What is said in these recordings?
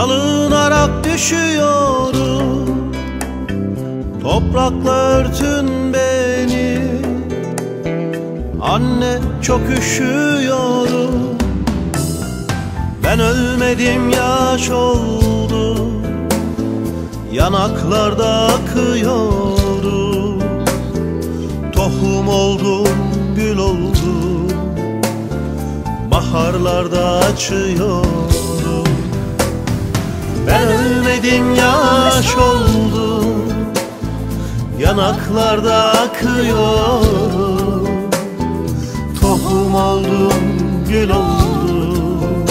Salınarak düşüyorum, toprakla örtün beni. Anne çok üşüyorum, ben ölmedim yaş oldu, yanaklarda akıyorum. Tohum oldum, gül oldum, baharlarda açıyorum. Ben ölmedim yaş oldum, yanaklarda akıyorum. Tohum oldum, gül oldum,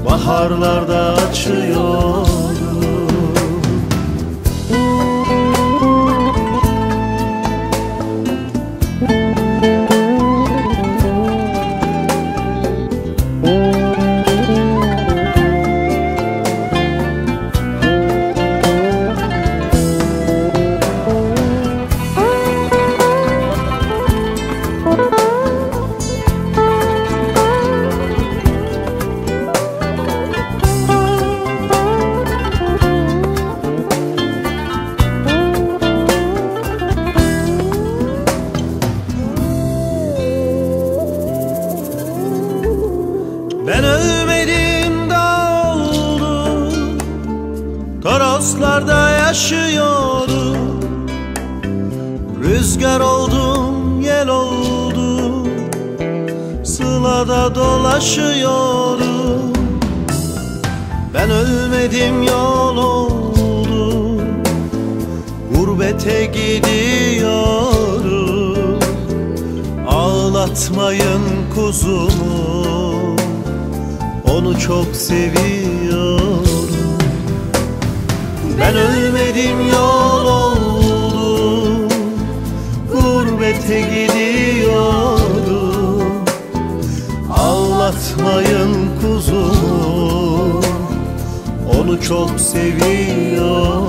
baharlarda açıyorum. Ben ölmedim daha oldu, Toroslarda yaşıyorum. Rüzgar oldum, yel oldum, sılada dolaşıyorum. Ben ölmedim yol oldum, gurbete gidiyorum. Ağlatmayın kuzumu, onu çok seviyorum. Ben ölmedim yol oldum, gurbete gidiyorum. Ağlatmayın kuzumu, onu çok seviyorum.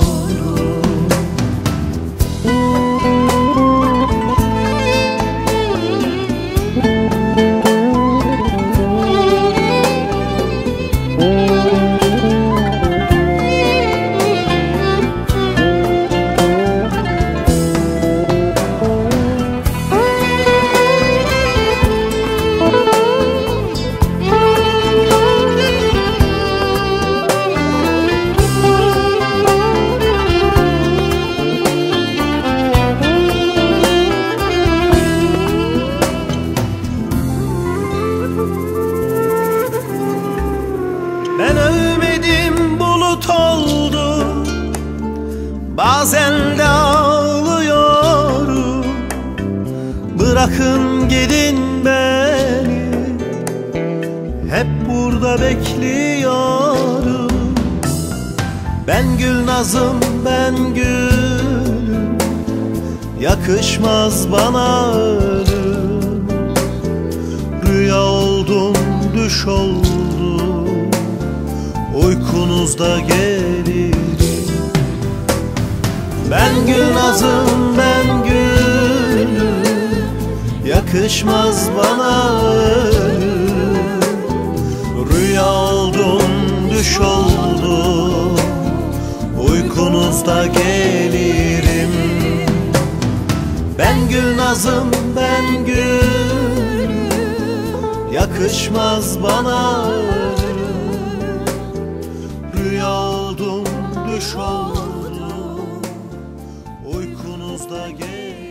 Ben ölmedim, bulut oldum, bazen de ağlıyorum. Bırakın gidin beni, hep burada bekliyorum. Ben Gülnaz'ım, ben gülüm, yakışmaz bana ölüm. Rüya oldum, düş oldum, uykunuzda gelirim. Ben Gülnaz'ım, ben gülüm, yakışmaz bana ölüm. Rüya oldum, düş oldum, uykunuzda gelirim. Ben Gülnaz'ım, ben gülüm, yakışmaz bana ölüm. Rüya oldum, düş oldum, uykunuzda gel.